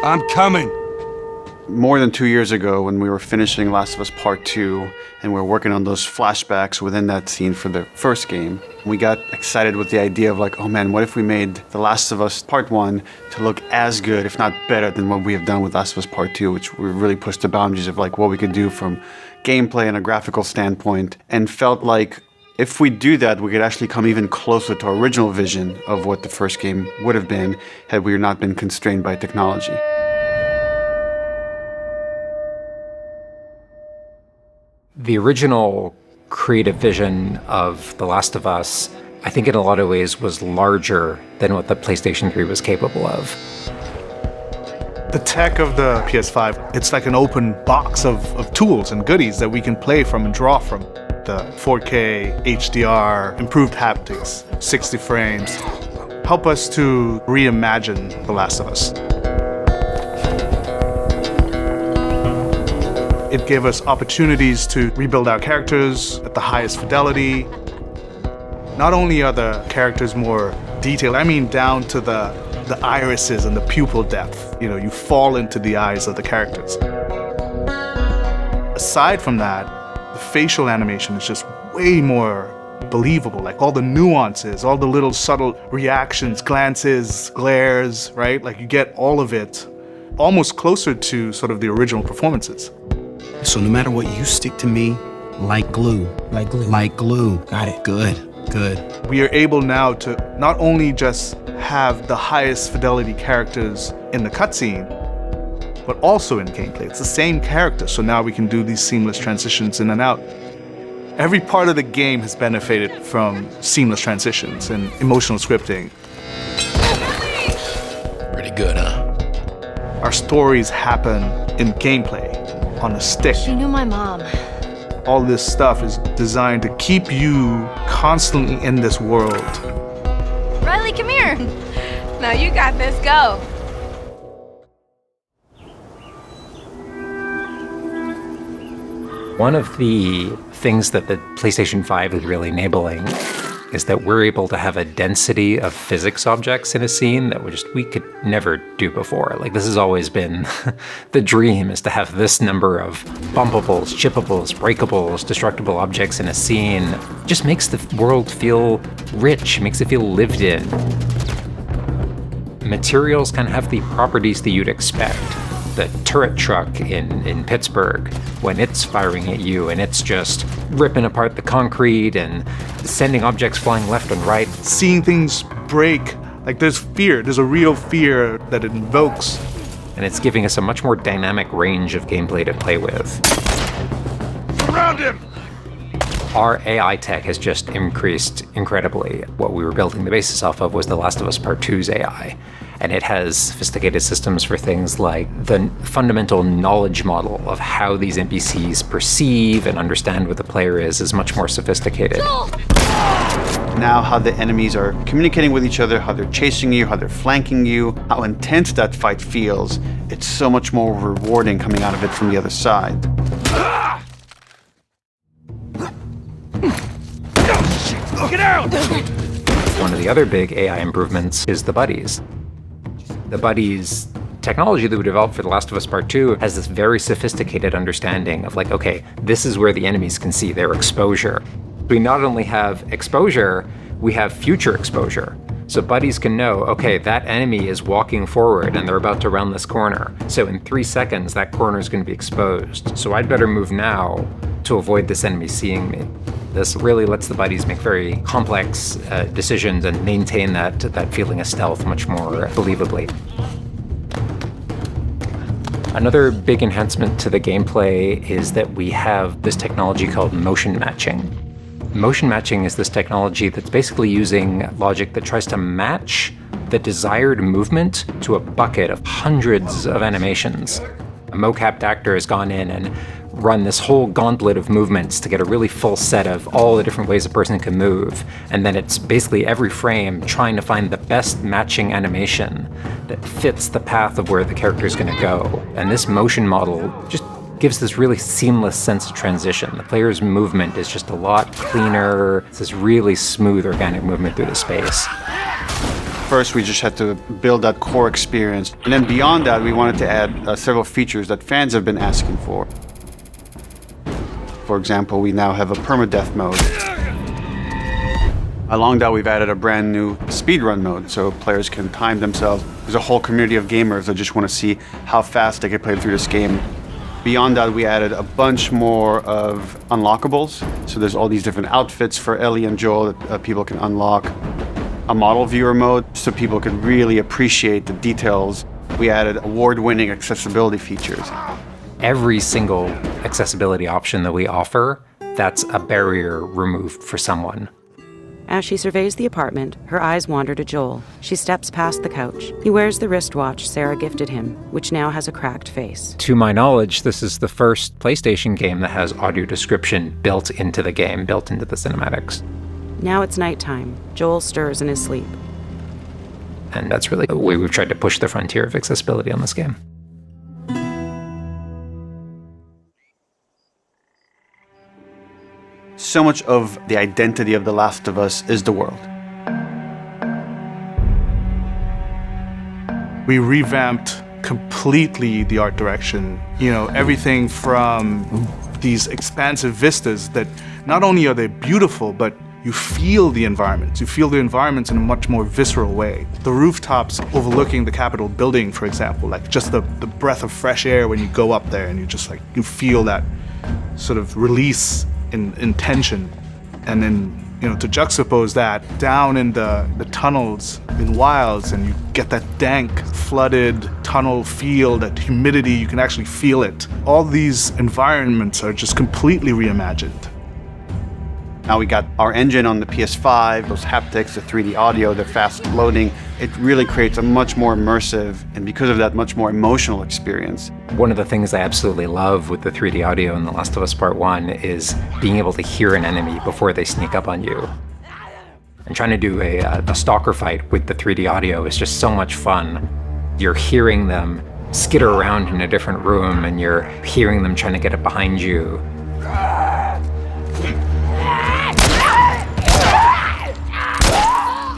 I'm coming. More than 2 years ago, when we were finishing Last of Us Part 2, and we were working on those flashbacks within that scene for the first game, we got excited with the idea of like, oh man, what if we made The Last of Us Part 1 to look as good, if not better, than what we have done with Last of Us Part 2, which we really pushed the boundaries of like what we could do from gameplay and a graphical standpoint, and felt like if we do that, we could actually come even closer to our original vision of what the first game would have been had we not been constrained by technology. The original creative vision of The Last of Us, I think in a lot of ways was larger than what the PlayStation 3 was capable of. The tech of the PS5, it's like an open box of tools and goodies that we can play from and draw from. The 4K, HDR, improved haptics, 60 frames, help us to reimagine The Last of Us. It gave us opportunities to rebuild our characters at the highest fidelity. Not only are the characters more detailed, I mean down to the irises and the pupil depth. You know, you fall into the eyes of the characters. Aside from that, the facial animation is just way more believable. Like all the nuances, all the little subtle reactions, glances, glares, right? Like you get all of it almost closer to sort of the original performances. So no matter what, you stick to me like glue. Like glue. Like glue. Got it. Good, good. We are able now to not only just have the highest fidelity characters in the cutscene, but also in gameplay. It's the same character, so now we can do these seamless transitions in and out. Every part of the game has benefited from seamless transitions and emotional scripting. Pretty good, huh? Our stories happen in gameplay, on a stick. She knew my mom. All this stuff is designed to keep you constantly in this world. Riley, come here. Now you got this, go. One of the things that the PlayStation 5 is really enabling is that we're able to have a density of physics objects in a scene that we could never do before. Like, this has always been the dream, is to have this number of bumpables, chippables, breakables, destructible objects in a scene. It just makes the world feel rich, makes it feel lived in. Materials kind of have the properties that you'd expect. The turret truck in Pittsburgh, when it's firing at you and it's just ripping apart the concrete and sending objects flying left and right. Seeing things break, like there's fear, there's a real fear that it invokes. And it's giving us a much more dynamic range of gameplay to play with. Surround him! Our AI tech has just increased incredibly. What we were building the basis off of was The Last of Us Part 2's AI. And it has sophisticated systems for things like the fundamental knowledge model of how these NPCs perceive and understand what the player is much more sophisticated. Now how the enemies are communicating with each other, how they're chasing you, how they're flanking you, how intense that fight feels, it's so much more rewarding coming out of it from the other side. Get out! One of the other big AI improvements is the buddies. The buddies technology that we developed for The Last of Us Part 2 has this very sophisticated understanding of like, okay, this is where the enemies can see their exposure. We not only have exposure, we have future exposure. So buddies can know, okay, that enemy is walking forward and they're about to round this corner. So in 3 seconds, that corner is going to be exposed. So I'd better move now to avoid this enemy seeing me. This really lets the buddies make very complex decisions and maintain that feeling of stealth much more believably. Another big enhancement to the gameplay is that we have this technology called motion matching. Motion matching is this technology that's basically using logic that tries to match the desired movement to a bucket of hundreds of animations. A mocapped actor has gone in and run this whole gauntlet of movements to get a really full set of all the different ways a person can move. And then it's basically every frame trying to find the best matching animation that fits the path of where the character is going to go. And this motion model just gives this really seamless sense of transition. The player's movement is just a lot cleaner. It's this really smooth, organic movement through the space. First, we just had to build that core experience. And then beyond that, we wanted to add several features that fans have been asking for. For example, we now have a permadeath mode. Along that, we've added a brand new speedrun mode, so players can time themselves. There's a whole community of gamers that just want to see how fast they can play through this game. Beyond that, we added a bunch more of unlockables. So there's all these different outfits for Ellie and Joel that people can unlock. A model viewer mode, so people could really appreciate the details. We added award-winning accessibility features. Every single accessibility option that we offer, that's a barrier removed for someone. As she surveys the apartment, her eyes wander to Joel. She steps past the couch. He wears the wristwatch Sarah gifted him, which now has a cracked face. To my knowledge, this is the first PlayStation game that has audio description built into the game, built into the cinematics. Now it's nighttime. Joel stirs in his sleep. And that's really the way we've tried to push the frontier of accessibility on this game. So much of the identity of The Last of Us is the world. We revamped completely the art direction. You know, everything from these expansive vistas that not only are they beautiful, but you feel the environments. You feel the environments in a much more visceral way. The rooftops overlooking the Capitol building, for example, like just the breath of fresh air when you go up there and you feel that sort of release in tension. And then, to juxtapose that down in the tunnels in Wilds, and you get that dank, flooded tunnel feel, that humidity, you can actually feel it. All these environments are just completely reimagined. Now we got our engine on the PS5, those haptics, the 3D audio, the fast loading. It really creates a much more immersive, and because of that, much more emotional experience. One of the things I absolutely love with the 3D audio in The Last of Us Part 1 is being able to hear an enemy before they sneak up on you. And trying to do a stalker fight with the 3D audio is just so much fun. You're hearing them skitter around in a different room, and you're hearing them trying to get up behind you.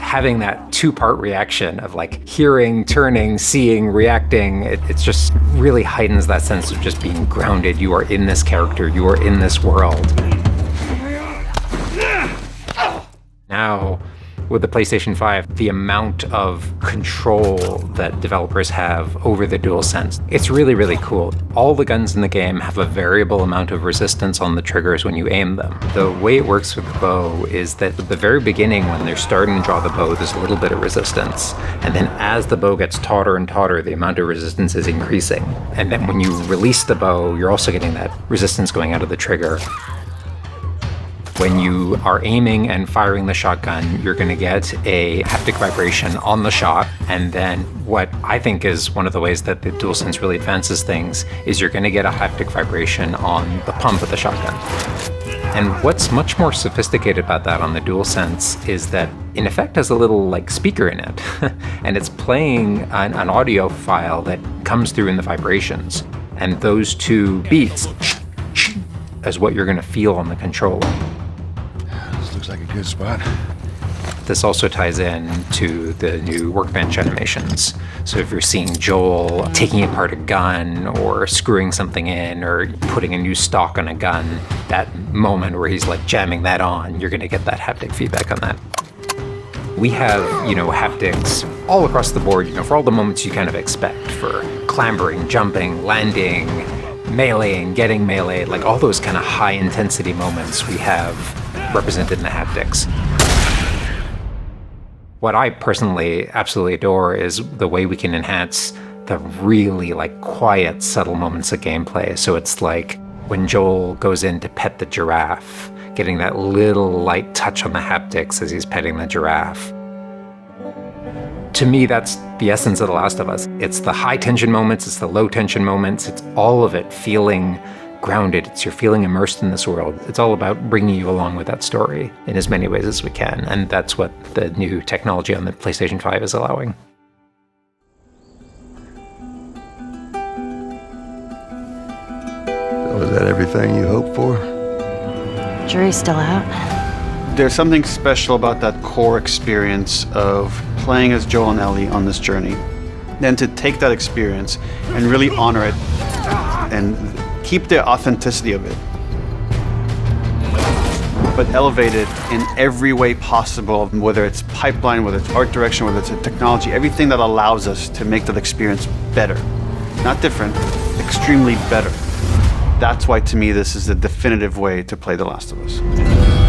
Having that two-part reaction of like hearing, turning, seeing, reacting, it just really heightens that sense of just being grounded. You are in this character, you are in this world. Now, with the PlayStation 5, the amount of control that developers have over the DualSense, it's really, really cool. All the guns in the game have a variable amount of resistance on the triggers when you aim them. The way it works with the bow is that at the very beginning, when they're starting to draw the bow, there's a little bit of resistance. And then as the bow gets tauter and tauter, the amount of resistance is increasing. And then when you release the bow, you're also getting that resistance going out of the trigger. When you are aiming and firing the shotgun, you're going to get a haptic vibration on the shot. And then what I think is one of the ways that the DualSense really advances things is you're going to get a haptic vibration on the pump of the shotgun. And what's much more sophisticated about that on the DualSense is that in effect has a little like speaker in it. And it's playing an audio file that comes through in the vibrations. And those two beats is what you're going to feel on the controller. Looks like a good spot. This also ties in to the new workbench animations. So if you're seeing Joel taking apart a gun or screwing something in or putting a new stock on a gun, that moment where he's like jamming that on, you're going to get that haptic feedback on that. We have, haptics all across the board, for all the moments you kind of expect, for clambering, jumping, landing, meleeing, getting meleeed, like all those kind of high intensity moments we have represented in the haptics. What I personally absolutely adore is the way we can enhance the really quiet, subtle moments of gameplay. So it's like when Joel goes in to pet the giraffe, getting that little light touch on the haptics as he's petting the giraffe. To me, that's the essence of The Last of Us. It's the high tension moments, it's the low tension moments, it's all of it feeling grounded. You're feeling immersed in this world. It's all about bringing you along with that story in as many ways as we can. And that's what the new technology on the PlayStation 5 is allowing. Was that everything you hoped for? Jury's still out. There's something special about that core experience of playing as Joel and Ellie on this journey, then to take that experience and really honor it and keep the authenticity of it, but elevate it in every way possible, whether it's pipeline, whether it's art direction, whether it's technology, everything that allows us to make that experience better. Not different, extremely better. That's why, to me, this is the definitive way to play The Last of Us.